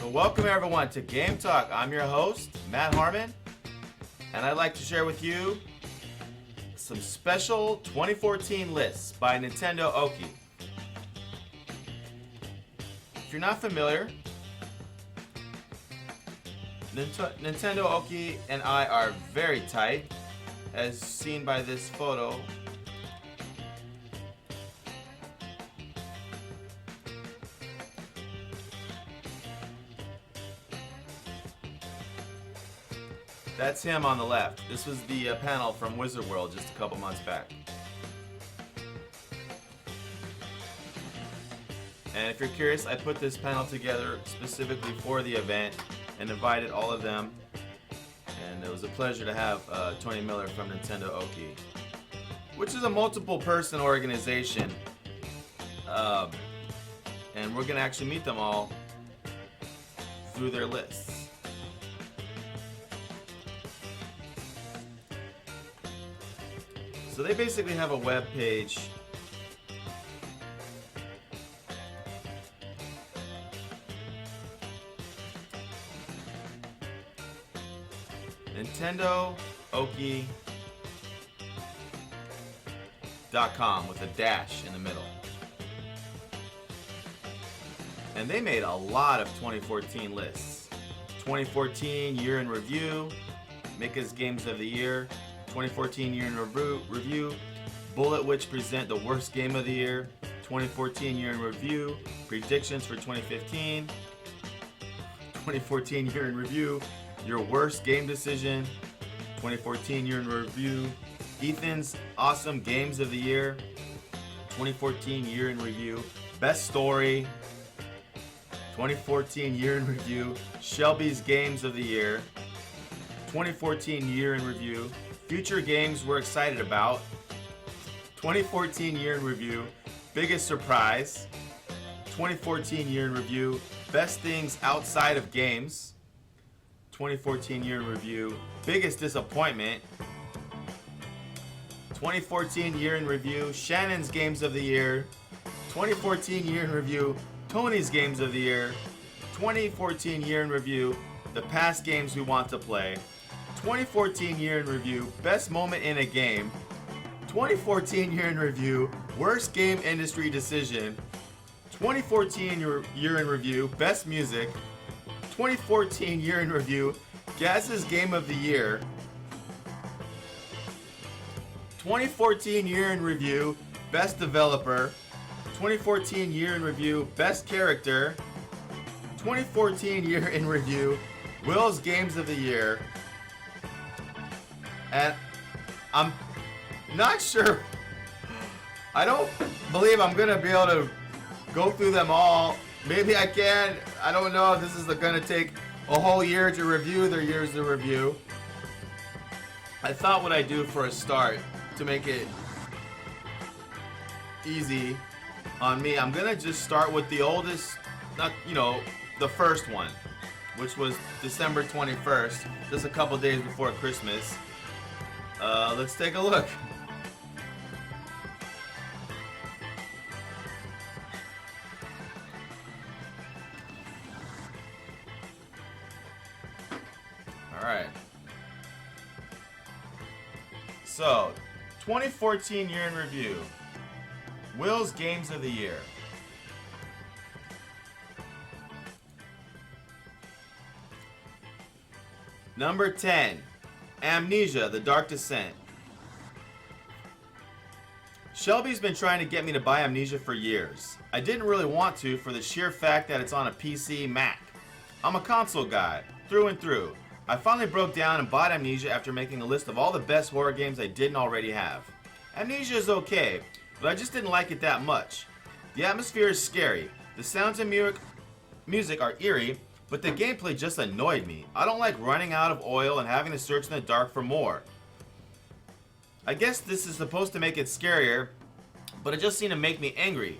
So welcome everyone to Game Talk. I'm your host, Matt Harmon, and I'd like to share with you some special 2014 lists by Nintendo Okie. If you're not familiar, Nintendo Okie and I are very tight, as seen by this photo. That's him on the left. This was the panel from Wizard World just a couple months back. And if you're curious, I put this panel together specifically for the event and invited all of them. And it was a pleasure to have Tony Miller from Nintendo Okie, which is a multiple person organization. And we're going to actually meet them all through their lists. So they basically have a web page NintendoOkie.com with a dash in the middle. And they made a lot of 2014 lists. 2014 year in review, Mika's Games of the Year, 2014 year in review, Bullet Witch present the worst game of the year, 2014 year in review, predictions for 2015, 2014 year in review, your worst game decision, 2014 year in review, Ethan's awesome games of the year, 2014 year in review, best story, 2014 year in review, Shelby's games of the year, 2014 year in review, future games we're excited about, 2014 year in review, biggest surprise, 2014 year in review, best things outside of games, 2014 year in review, biggest disappointment, 2014 year in review, Shannon's games of the year, 2014 year in review, Tony's games of the year, 2014 year in review, the past games we want to play, 2014 year in review, best moment in a game, 2014 year in review, worst game industry decision, 2014 year in review, best music, 2014 year in review, Gaz's game of the year, 2014 year in review, best developer, 2014 year in review, best character, 2014 year in review, Will's games of the year. And I'm not sure, I don't believe I'm going to be able to go through them all. Maybe I can. I don't know if this is going to take a whole year to review their years to review. I thought what I'd do for a start to make it easy on me, I'm going to just start with the oldest, not, the first one, which was December 21st, just a couple days before Christmas. Let's take a look. All right. So, 2014 year in review. Will's games of the year. Number 10. Amnesia, The Dark Descent. Shelby's been trying to get me to buy Amnesia for years. I didn't really want to for the sheer fact that it's on a PC Mac. I'm a console guy, through and through. I finally broke down and bought Amnesia after making a list of all the best horror games I didn't already have. Amnesia is okay, but I just didn't like it that much. The atmosphere is scary, the sounds and music are eerie, but the gameplay just annoyed me. I don't like running out of oil and having to search in the dark for more. I guess this is supposed to make it scarier, but it just seemed to make me angry.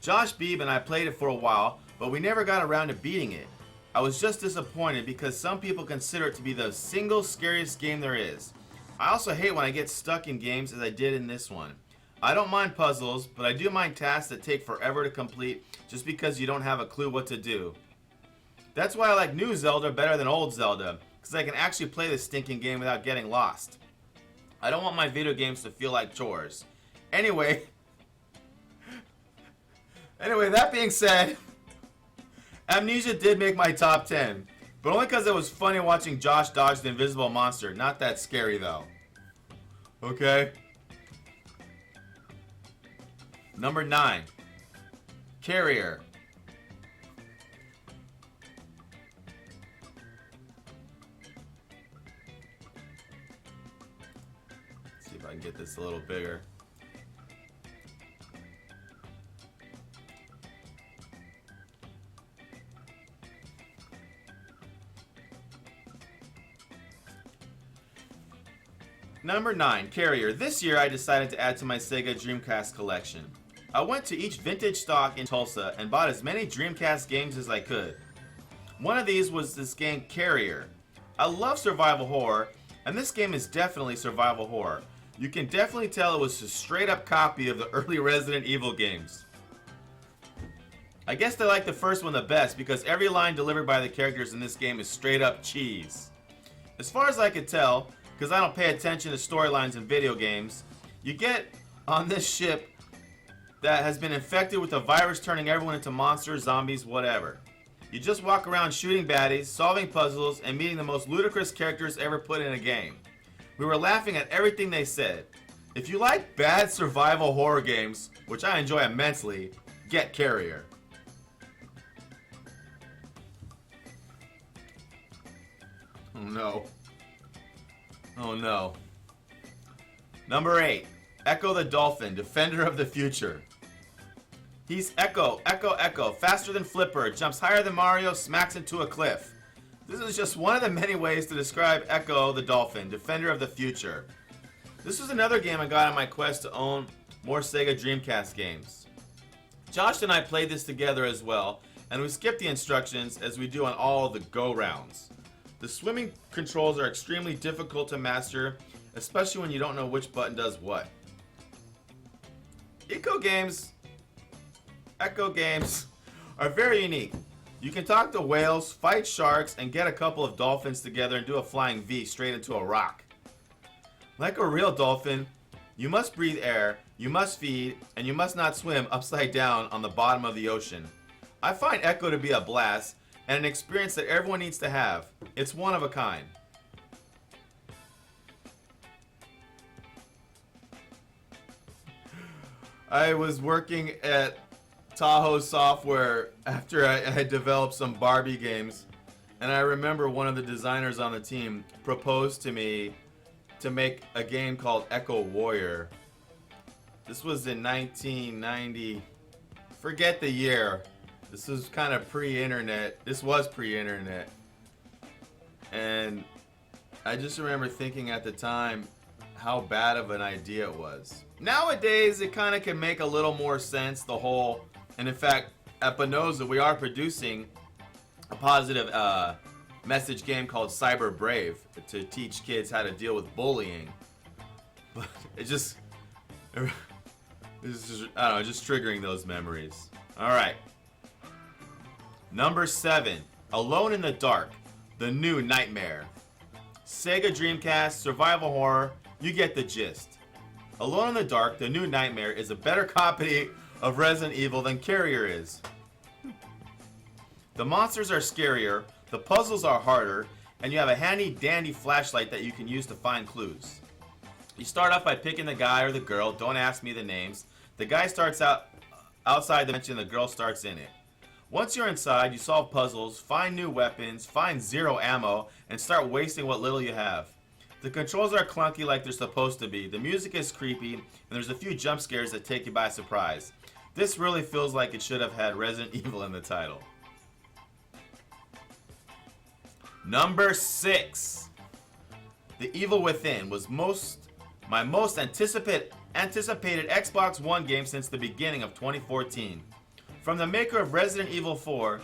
Josh Beebe and I played it for a while, but we never got around to beating it. I was just disappointed because some people consider it to be the single scariest game there is. I also hate when I get stuck in games as I did in this one. I don't mind puzzles, but I do mind tasks that take forever to complete just because you don't have a clue what to do. That's why I like new Zelda better than old Zelda, because I can actually play this stinking game without getting lost. I don't want my video games to feel like chores. Anyway, that being said, Amnesia did make my top 10, but only because it was funny watching Josh dodge the invisible monster. Not that scary though. Okay? Number 9, Carrier. Let's see if I can get this a little bigger. Number 9, Carrier. This year I decided to add to my Sega Dreamcast collection. I went to each vintage stock in Tulsa and bought as many Dreamcast games as I could. One of these was this game Carrier. I love survival horror, and this game is definitely survival horror. You can definitely tell it was a straight up copy of the early Resident Evil games. I guess they like the first one the best because every line delivered by the characters in this game is straight up cheese. As far as I could tell, because I don't pay attention to storylines in video games, you get on this ship that has been infected with a virus turning everyone into monsters, zombies, whatever. You just walk around shooting baddies, solving puzzles, and meeting the most ludicrous characters ever put in a game. We were laughing at everything they said. If you like bad survival horror games, which I enjoy immensely, get Carrier. Oh no. Oh no. Number 8, Echo the Dolphin, Defender of the Future. He's Echo, faster than Flipper, jumps higher than Mario, smacks into a cliff. This is just one of the many ways to describe Echo the Dolphin, Defender of the Future. This was another game I got on my quest to own more Sega Dreamcast games. Josh and I played this together as well, and we skipped the instructions as we do on all the go rounds. The swimming controls are extremely difficult to master, especially when you don't know which button does what. Echo games are very unique. You can talk to whales, fight sharks, and get a couple of dolphins together and do a flying V straight into a rock. Like a real dolphin, you must breathe air, you must feed, and you must not swim upside down on the bottom of the ocean. I find Echo to be a blast, and an experience that everyone needs to have. It's one of a kind. I was working at Tahoe Software after I had developed some Barbie games, and I remember one of the designers on the team proposed to me to make a game called Echo Warrior. This was in 1990. Forget the year. This was kind of pre-internet. This was pre-internet. And I just remember thinking at the time how bad of an idea it was. Nowadays, it kind of can make a little more sense, the whole... And in fact, at Bonozo, we are producing a positive message game called Cyber Brave to teach kids how to deal with bullying. But it's just... It's just, I don't know, just triggering those memories. Alright. Number 7, Alone in the Dark, The New Nightmare. Sega Dreamcast, survival horror, you get the gist. Alone in the Dark, The New Nightmare is a better copy of Resident Evil than Carrier is. The monsters are scarier, the puzzles are harder, and you have a handy dandy flashlight that you can use to find clues. You start off by picking the guy or the girl, don't ask me the names. The guy starts outside the dimension, the girl starts in it. Once you're inside, you solve puzzles, find new weapons, find zero ammo, and start wasting what little you have. The controls are clunky like they're supposed to be, the music is creepy, and there's a few jump scares that take you by surprise. This really feels like it should have had Resident Evil in the title. Number 6. The Evil Within was my most anticipated Xbox One game since the beginning of 2014. From the maker of Resident Evil 4,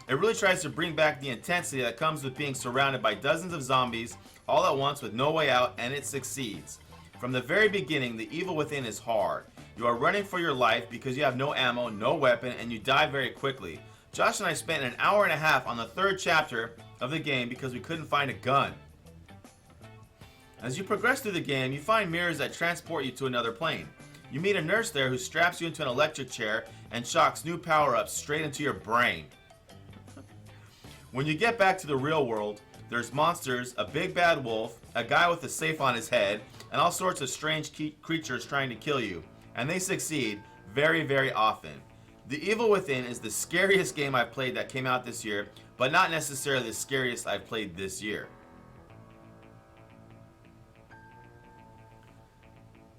it really tries to bring back the intensity that comes with being surrounded by dozens of zombies all at once with no way out, and it succeeds. From the very beginning, The Evil Within is hard. You are running for your life because you have no ammo, no weapon, and you die very quickly. Josh and I spent an hour and a half on the third chapter of the game because we couldn't find a gun. As you progress through the game, you find mirrors that transport you to another plane. You meet a nurse there who straps you into an electric chair and shocks new power-ups straight into your brain. When you get back to the real world, there's monsters, a big bad wolf, a guy with a safe on his head, and all sorts of strange creatures trying to kill you. And they succeed very, very often. The Evil Within is the scariest game I've played that came out this year, but not necessarily the scariest I've played this year.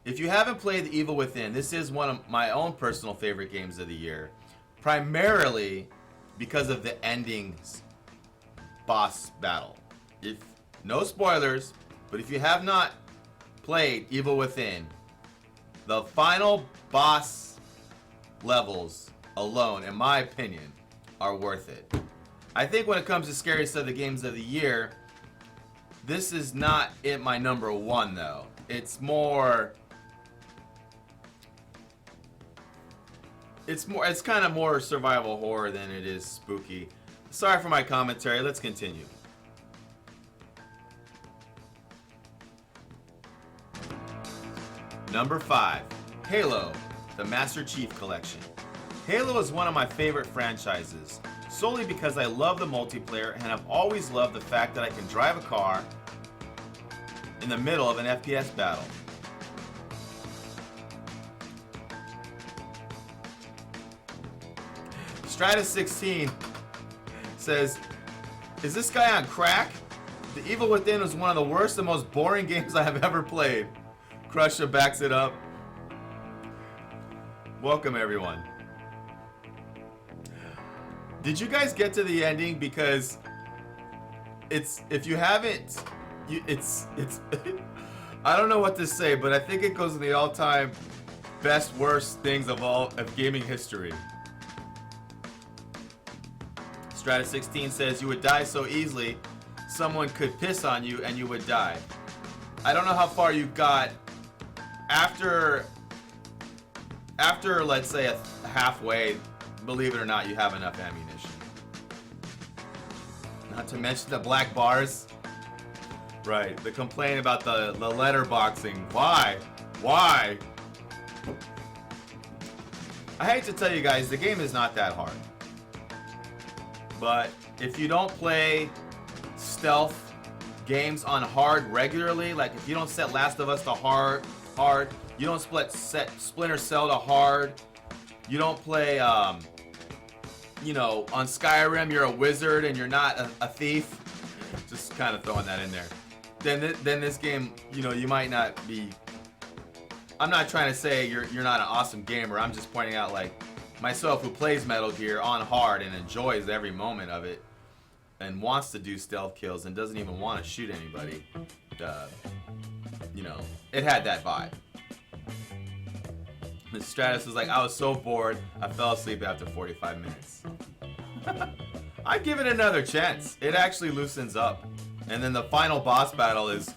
If you haven't played The Evil Within, this is one of my own personal favorite games of the year. Primarily because of the endings boss battle. No spoilers, but if you have not played Evil Within, the final boss levels alone, in my opinion, are worth it. I think when it comes to scariest of the games of the year, this is not my number one though. It's kind of more survival horror than it is spooky. Sorry for my commentary, let's continue. Number 5, Halo, the Master Chief Collection. Halo is one of my favorite franchises, solely because I love the multiplayer and have always loved the fact that I can drive a car in the middle of an FPS battle. Stratus16 says, is this guy on crack? The Evil Within was one of the worst and most boring games I have ever played. Crusher backs it up. Welcome everyone. Did you guys get to the ending? Because if you haven't, it's I don't know what to say, but I think it goes in the all-time best worst things of gaming history. Stratus16 says you would die so easily, someone could piss on you and you would die. I don't know how far you got after let's say a halfway. Believe it or not, you have enough ammunition. Not to mention the black bars. Right, the complaint about the letterboxing. Why? I hate to tell you guys, the game is not that hard. But if you don't play stealth games on hard regularly, like if you don't set Last of Us to hard, you don't set Splinter Cell to hard, you don't play, you know, on Skyrim you're a wizard and you're not a thief, just kind of throwing that in there, then this game, you know, you might not be, I'm not trying to say you're not an awesome gamer, I'm just pointing out, like, myself who plays Metal Gear on hard and enjoys every moment of it and wants to do stealth kills and doesn't even want to shoot anybody, you know, it had that vibe. Miss Stratus was like, I was so bored, I fell asleep after 45 minutes. I'd give it another chance. It actually loosens up. And then the final boss battle is...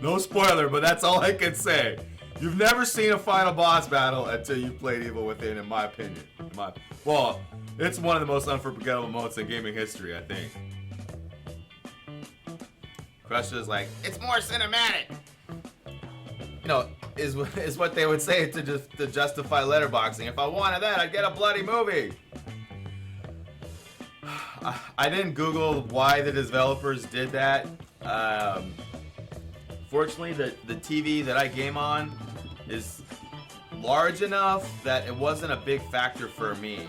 No spoiler, but that's all I can say. You've never seen a final boss battle until you played Evil Within, in my opinion. Well, it's one of the most unforgettable moments in gaming history, I think. Crusher's like, it's more cinematic. You know, is what they would say to justify letterboxing. If I wanted that, I'd get a bloody movie. I didn't Google why the developers did that. Fortunately, the TV that I game on is large enough that it wasn't a big factor for me.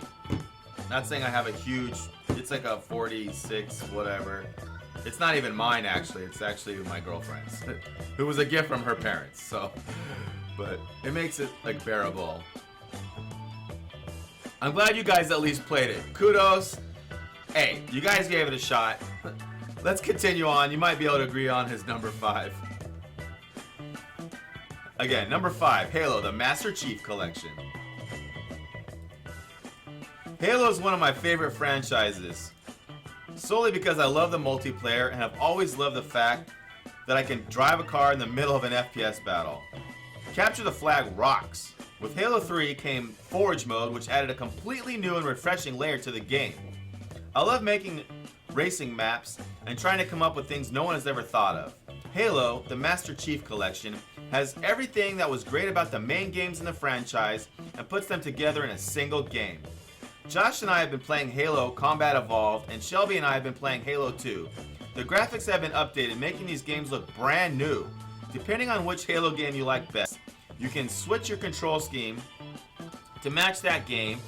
Not saying I have a huge, it's like a 46 whatever. It's not even mine actually, it's actually my girlfriend's. Who was a gift from her parents, so. But it makes it like bearable. I'm glad you guys at least played it. Kudos. Hey, you guys gave it a shot. Let's continue on. You might be able to agree on his number 5. Again, number 5, Halo, the Master Chief Collection. Halo is one of my favorite franchises, solely because I love the multiplayer and have always loved the fact that I can drive a car in the middle of an FPS battle. Capture the Flag rocks With Halo 3 came Forge mode, which added a completely new and refreshing layer to the game. I love making racing maps and trying to come up with things no one has ever thought of. Halo, the Master Chief Collection, has everything that was great about the main games in the franchise and puts them together in a single game. Josh and I have been playing Halo Combat Evolved, and Shelby and I have been playing Halo 2. The graphics have been updated, making these games look brand new. Depending on which Halo game you like best, you can switch your control scheme to match that game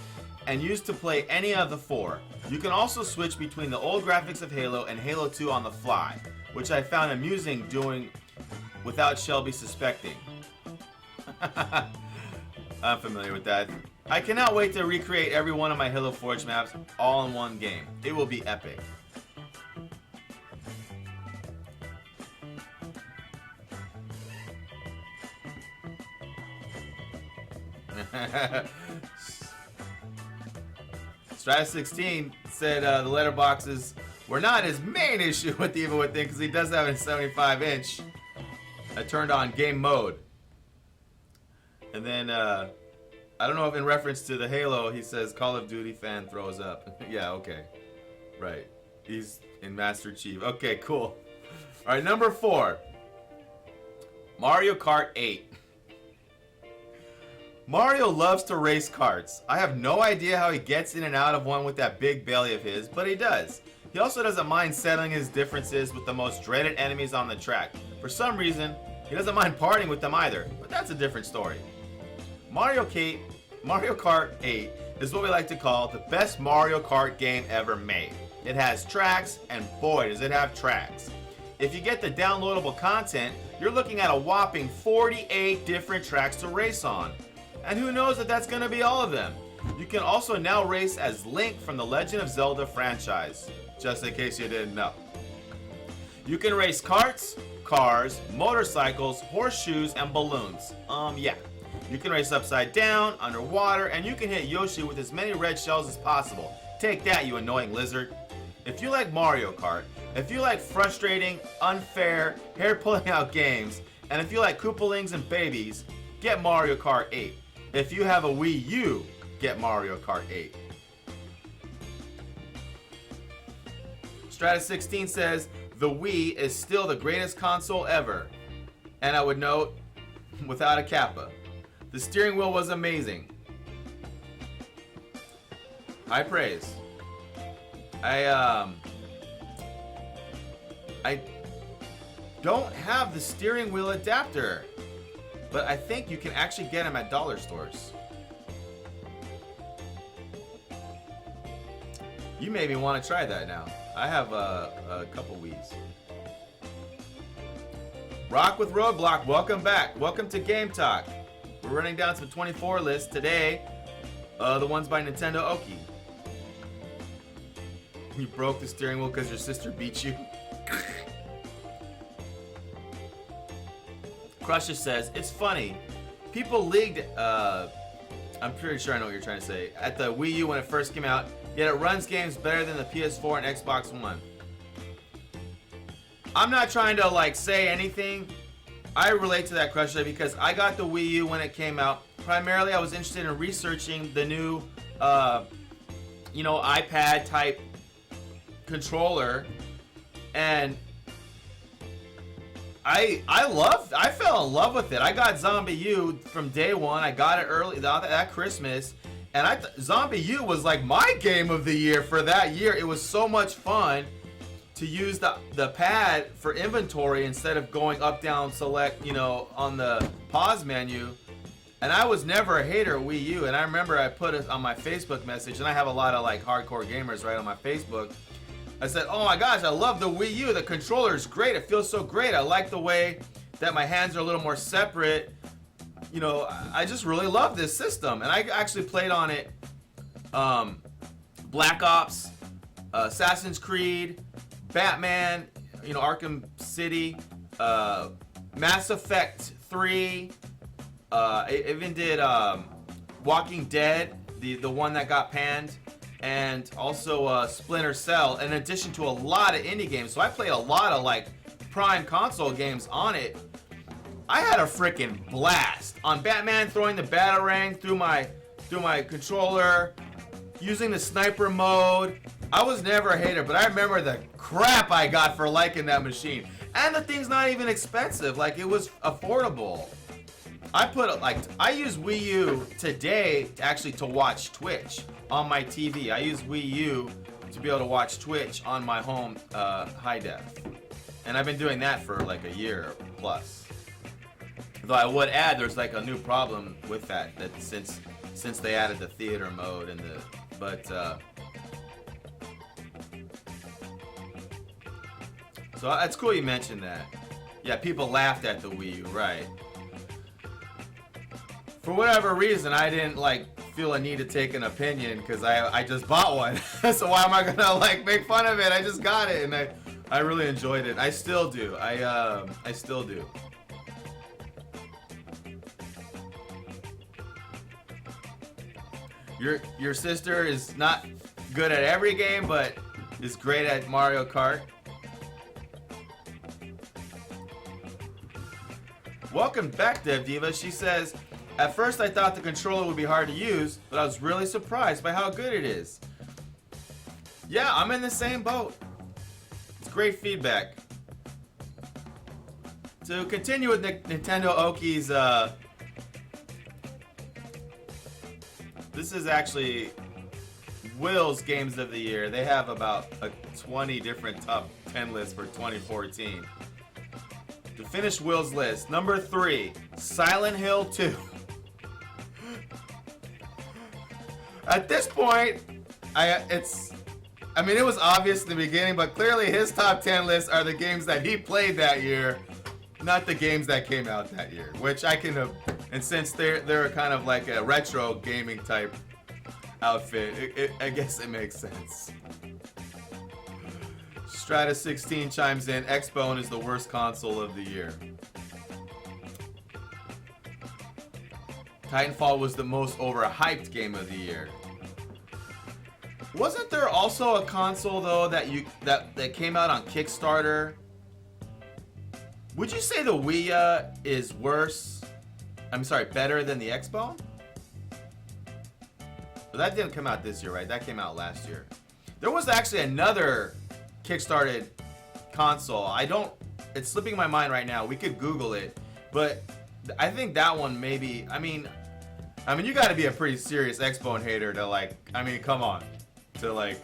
and use to play any of the four. You can also switch between the old graphics of Halo and Halo 2 on the fly, which I found amusing doing without Shelby suspecting. I'm familiar with that. I cannot wait to recreate every one of my Halo Forge maps all in one game. It will be epic. Stratus16 said the letterboxes were not his main issue with the Evil Within because he does have a 75-inch. I turned on game mode. And then, I don't know if in reference to the Halo, he says Call of Duty fan throws up. Yeah, okay. Right. He's in Master Chief. Okay, cool. Alright, number 4. Mario Kart 8. Mario loves to race karts. I have no idea how he gets in and out of one with that big belly of his, but he does. He also doesn't mind settling his differences with the most dreaded enemies on the track. For some reason, he doesn't mind partying with them either, but that's a different story. Mario Kart 8 is what we like to call the best Mario Kart game ever made. It has tracks, and boy does it have tracks. If you get the downloadable content, you're looking at a whopping 48 different tracks to race on. And who knows if that's going to be all of them. You can also now race as Link from the Legend of Zelda franchise, just in case you didn't know. You can race karts, cars, motorcycles, horseshoes, and balloons. Yeah. You can race upside down, underwater, and you can hit Yoshi with as many red shells as possible. Take that, you annoying lizard. If you like Mario Kart, if you like frustrating, unfair, hair-pulling out games, and if you like Koopalings and babies, get Mario Kart 8. If you have a Wii U, get Mario Kart 8. Stratus16 says, the Wii is still the greatest console ever. And I would note, without a kappa. The steering wheel was amazing. High praise. I don't have the steering wheel adapter, but I think you can actually get them at dollar stores. You maybe want to try that now. I have a couple Wii's. Rock with Roadblock, welcome back. Welcome to Game Talk. We're running down some 24 lists today. The ones by Nintendo Okie. You broke the steering wheel because your sister beat you. Crusher says, it's funny. People leaked, I'm pretty sure I know what you're trying to say, at the Wii U when it first came out, yet it runs games better than the PS4 and Xbox One. I'm not trying to like say anything. I relate to that, Crusher, because I got the Wii U when it came out. Primarily, I was interested in researching the new, iPad type controller, and I fell in love with it. I got Zombie U from day one. I got it early that Christmas, and Zombie U was like my game of the year for that year. It was so much fun to use the pad for inventory instead of going up, down, select, on the pause menu. And I was never a hater of Wii U. And I remember I put it on my Facebook message, and I have a lot of like hardcore gamers right on my Facebook. I said, oh my gosh, I love the Wii U. The controller is great. It feels so great. I like the way that my hands are a little more separate. I just really love this system. And I actually played on it Black Ops, Assassin's Creed, Batman, Arkham City, Mass Effect 3. It even did Walking Dead, the one that got panned. And also Splinter Cell, in addition to a lot of indie games. So I played a lot of like prime console games on it. I had a freaking blast on Batman throwing the Batarang through my controller, using the sniper mode. I was never a hater, but I remember the crap I got for liking that machine. And the thing's not even expensive. Like, it was affordable. I use Wii U today actually to watch Twitch on my TV. I use Wii U to be able to watch Twitch on my home high def. And I've been doing that for like a year plus. Though I would add, there's like a new problem with that since they added the theater mode and so that's cool you mentioned that. Yeah, people laughed at the Wii U, right? For whatever reason, I didn't like feel a need to take an opinion because I just bought one. So why am I gonna like make fun of it? I just got it and I really enjoyed it. I still do. I still do. Your sister is not good at every game, but is great at Mario Kart. Welcome back, Dev Diva. She says, at first I thought the controller would be hard to use, but I was really surprised by how good it is. Yeah, I'm in the same boat. It's great feedback. To continue with Nintendo Okie's, this is actually Will's Games of the Year. They have about 20 different top 10 lists for 2014. To finish Will's list, number 3, Silent Hill 2. At this point, it was obvious in the beginning, but clearly his top 10 lists are the games that he played that year, not the games that came out that year, which I can have, and since they're kind of like a retro gaming type outfit, I guess it makes sense. Stratus 16 chimes in, Xbone is the worst console of the year. Titanfall was the most overhyped game of the year. Wasn't there also a console though that came out on Kickstarter? Would you say the Wii is worse? I'm sorry, better than the Xbone? But that didn't come out this year, right? That came out last year. There was actually another Kickstarted console. It's slipping my mind right now. We could Google it, but I think that one maybe. I mean, you got to be a pretty serious Xbone hater to like. Come on, to like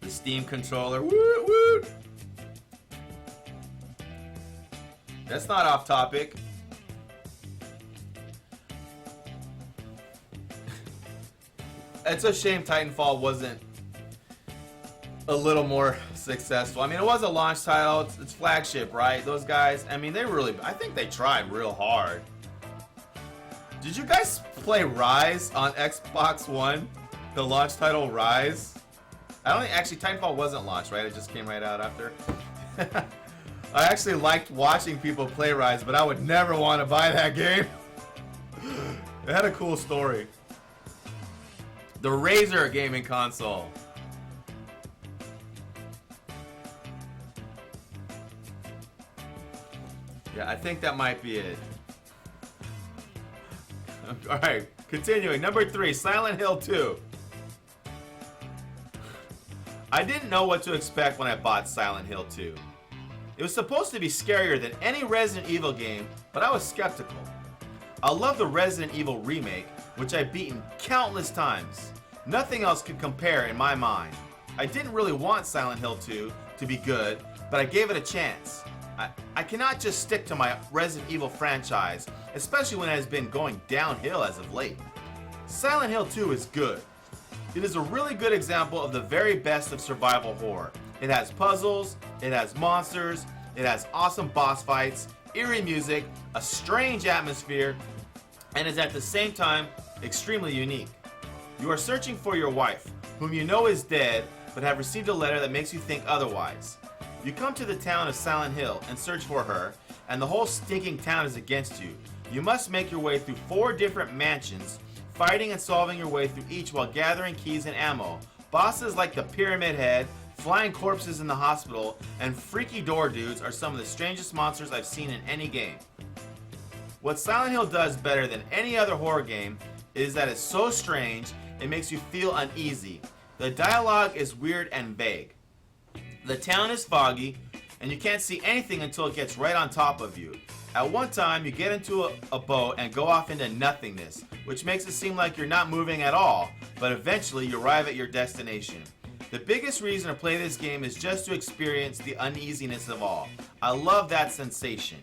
the Steam controller. Woo woo. That's not off topic. It's a shame Titanfall wasn't a little more successful. It was a launch title. It's flagship, right? Those guys, I think they tried real hard. Did you guys play Rise on Xbox One? The launch title Rise? Actually, Titanfall wasn't launched, right? It just came right out after. I actually liked watching people play Rise, but I would never want to buy that game. It had a cool story. The Razer gaming console. Yeah, I think that might be it. Alright, continuing. Number 3, Silent Hill 2. I didn't know what to expect when I bought Silent Hill 2. It was supposed to be scarier than any Resident Evil game, but I was skeptical. I love the Resident Evil remake, which I've beaten countless times. Nothing else could compare in my mind. I didn't really want Silent Hill 2 to be good, but I gave it a chance. I cannot just stick to my Resident Evil franchise, especially when it has been going downhill as of late. Silent Hill 2 is good. It is a really good example of the very best of survival horror. It has puzzles, it has monsters, it has awesome boss fights, eerie music, a strange atmosphere, and is at the same time extremely unique. You are searching for your wife, whom you know is dead, but have received a letter that makes you think otherwise. You come to the town of Silent Hill and search for her, and the whole stinking town is against you. You must make your way through 4 different mansions, fighting and solving your way through each while gathering keys and ammo. Bosses like the Pyramid Head, flying corpses in the hospital, and freaky door dudes are some of the strangest monsters I've seen in any game. What Silent Hill does better than any other horror game is that it's so strange, it makes you feel uneasy. The dialogue is weird and vague. The town is foggy, and you can't see anything until it gets right on top of you. At one time, you get into a boat and go off into nothingness, which makes it seem like you're not moving at all, but eventually you arrive at your destination. The biggest reason to play this game is just to experience the uneasiness of all. I love that sensation.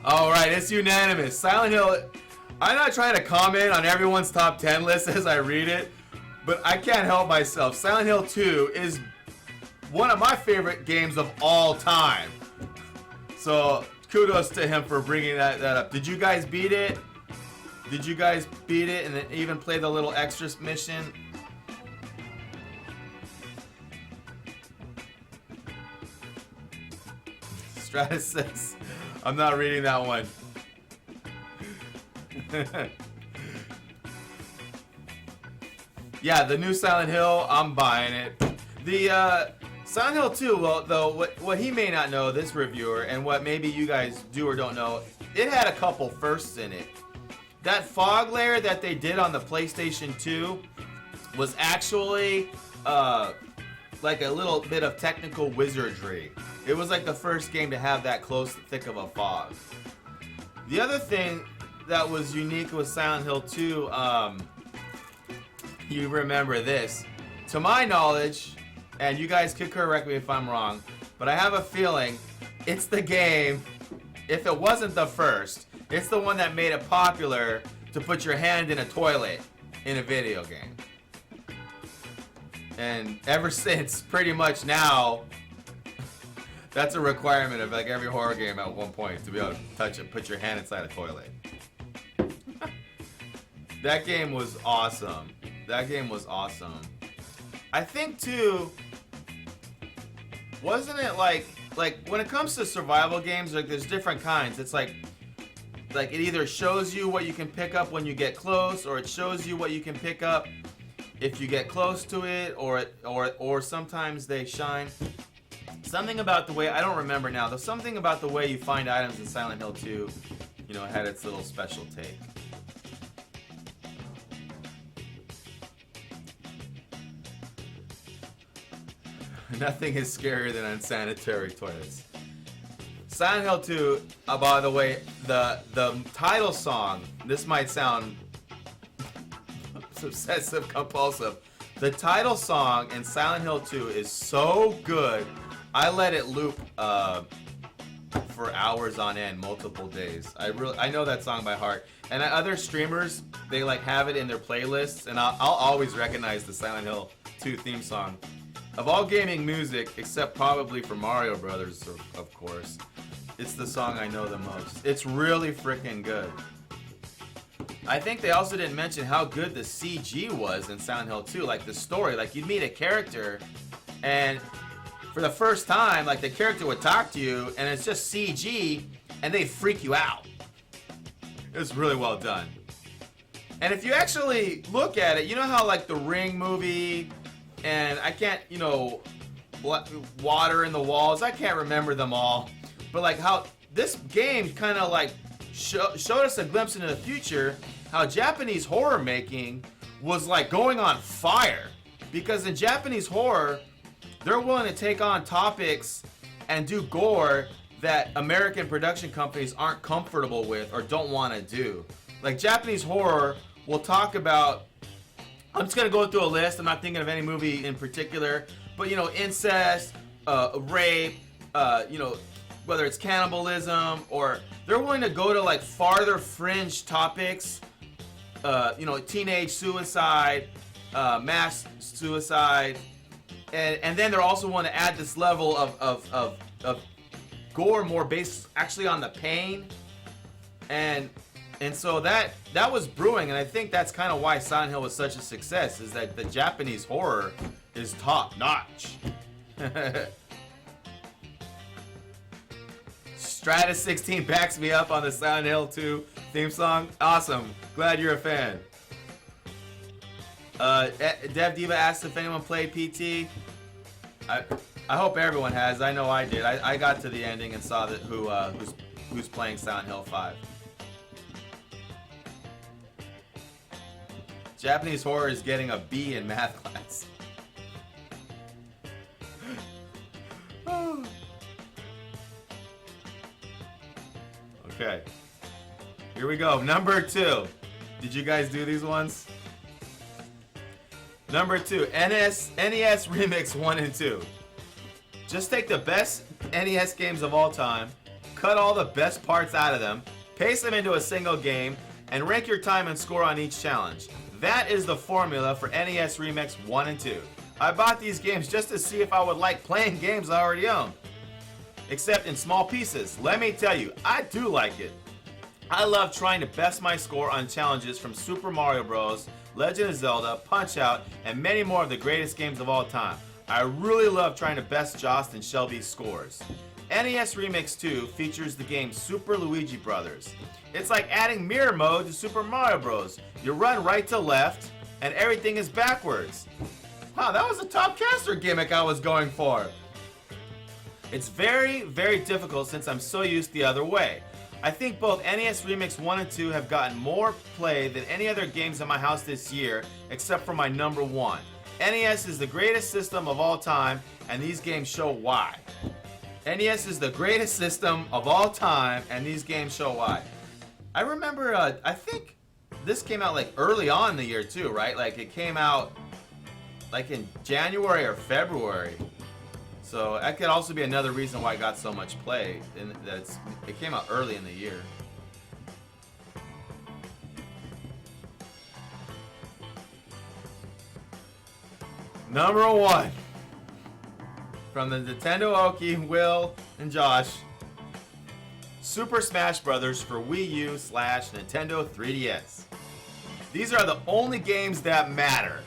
Alright, it's unanimous. Silent Hill, I'm not trying to comment on everyone's top 10 list as I read it, but I can't help myself. Silent Hill 2 is one of my favorite games of all time. So, kudos to him for bringing that up. Did you guys beat it? Did you guys beat it and then even play the little extra mission? Stratus says, I'm not reading that one. Yeah, the new Silent Hill, I'm buying it. The Silent Hill 2, well, though, what he may not know, this reviewer, and what maybe you guys do or don't know, it had a couple firsts in it. That fog layer that they did on the PlayStation 2 was actually like a little bit of technical wizardry. It was like the first game to have that close, thick of a fog. The other thing that was unique with Silent Hill 2, you remember this. To my knowledge, and you guys could correct me if I'm wrong, but I have a feeling it's the game, if it wasn't the first, it's the one that made it popular to put your hand in a toilet in a video game. And ever since, pretty much now, that's a requirement of like every horror game at one point, to be able to touch it, put your hand inside a toilet. That game was awesome. That game was awesome. I think too, wasn't it like when it comes to survival games, like there's different kinds. It's like it either shows you what you can pick up when you get close, or it shows you what you can pick up if you get close to it, or sometimes they shine. Something about the way, I don't remember now, though, something about the way you find items in Silent Hill 2, you know, had its little special take. Nothing is scarier than unsanitary toilets. Silent Hill 2, by the way, the title song, this might sound obsessive compulsive. The title song in Silent Hill 2 is so good. I let it loop for hours on end, multiple days. I know that song by heart. And other streamers, they like have it in their playlists, and I'll always recognize the Silent Hill 2 theme song. Of all gaming music, except probably for Mario Brothers, of course, it's the song I know the most. It's really freaking good. I think they also didn't mention how good the CG was in Silent Hill 2, like the story. Like, you'd meet a character, and for the first time, like, the character would talk to you, and it's just CG, and they freak you out. It's really well done. And if you actually look at it, you know how, like, the Ring movie, and I can't, you know, water in the walls, I can't remember them all, but, like, how this game kind of, like, showed us a glimpse into the future, how Japanese horror making was, like, going on fire. Because in Japanese horror, they're willing to take on topics and do gore that American production companies aren't comfortable with or don't want to do. Like, Japanese horror will talk about, I'm just going to go through a list, I'm not thinking of any movie in particular, but, you know, incest, rape, you know, whether it's cannibalism, or they're willing to go to, like, farther fringe topics, you know, teenage suicide, mass suicide, and then they're also want to add this level of gore more based actually on the pain, and so that was brewing, and I think that's kind of why Silent Hill was such a success, is that the Japanese horror is top notch. Stratus 16 backs me up on the Silent Hill 2 theme song. Awesome. Glad you're a fan. Dev Diva asked if anyone played PT. I hope everyone has. I know I did. I got to the ending and saw that who's playing Silent Hill 5. Japanese horror is getting a B in math class. Okay. Here we go. Number 2. Did you guys do these ones? Number 2. NES Remix 1 and 2. Just take the best NES games of all time, cut all the best parts out of them, paste them into a single game, and rank your time and score on each challenge. That is the formula for NES Remix 1 and 2. I bought these games just to see if I would like playing games I already own. Except in small pieces. Let me tell you, I do like it. I love trying to best my score on challenges from Super Mario Bros., Legend of Zelda, Punch-Out, and many more of the greatest games of all time. I really love trying to best Jost and Shelby's scores. NES Remix 2 features the game Super Luigi Brothers. It's like adding mirror mode to Super Mario Bros. You run right to left, and everything is backwards. Wow, that was a top caster gimmick I was going for. It's very, very difficult since I'm so used the other way. I think both NES Remix 1 and 2 have gotten more play than any other games in my house this year, except for my number 1. NES is the greatest system of all time, and these games show why. NES is the greatest system of all time, and these games show why. I remember, I think this came out like early on in the year too, right? Like it came out like in January or February. So that could also be another reason why it got so much play. And it came out early in the year. Number 1. From the Nintendo Okie, Will, and Josh. Super Smash Bros. For Wii U / Nintendo 3DS. These are the only games that matter.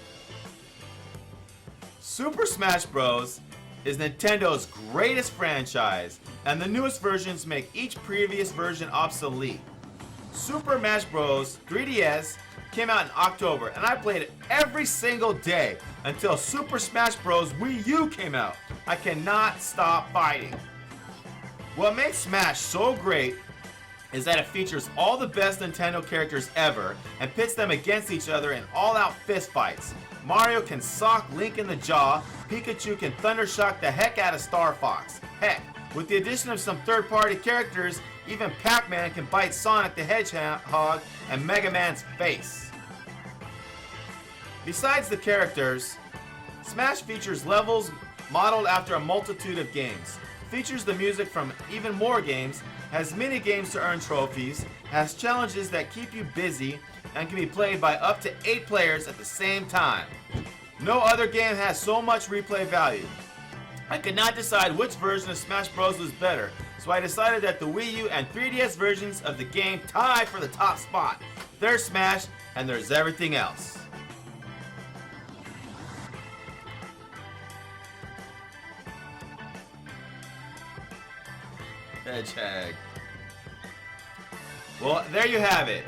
Super Smash Bros. Is Nintendo's greatest franchise, and the newest versions make each previous version obsolete. Super Smash Bros. 3DS came out in October, and I played it every single day until Super Smash Bros. Wii U came out. I cannot stop fighting. What makes Smash so great is that it features all the best Nintendo characters ever and pits them against each other in all-out fistfights. Mario can sock Link in the jaw, Pikachu can thundershock the heck out of Star Fox. Heck, with the addition of some third-party characters, even Pac-Man can bite Sonic the Hedgehog and Mega Man's face. Besides the characters, Smash features levels modeled after a multitude of games, features the music from even more games, has mini games to earn trophies, has challenges that keep you busy, and can be played by up to 8 players at the same time. No other game has so much replay value. I could not decide which version of Smash Bros. Was better, so I decided that the Wii U and 3DS versions of the game tie for the top spot. There's Smash, and there's everything else. Hedgehog. Well, there you have it.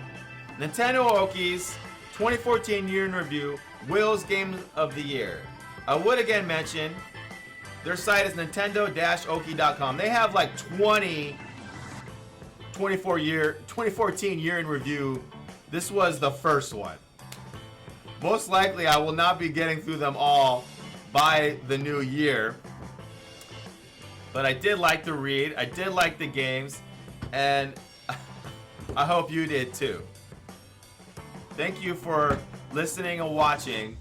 Nintendo Okie's 2014 year in review, Will's Game of the Year. I would again mention their site is nintendo-okie.com. They have like 2014 year in review. This was the first one. Most likely I will not be getting through them all by the new year. But I did like the read, I did like the games, and I hope you did too. Thank you for listening and watching.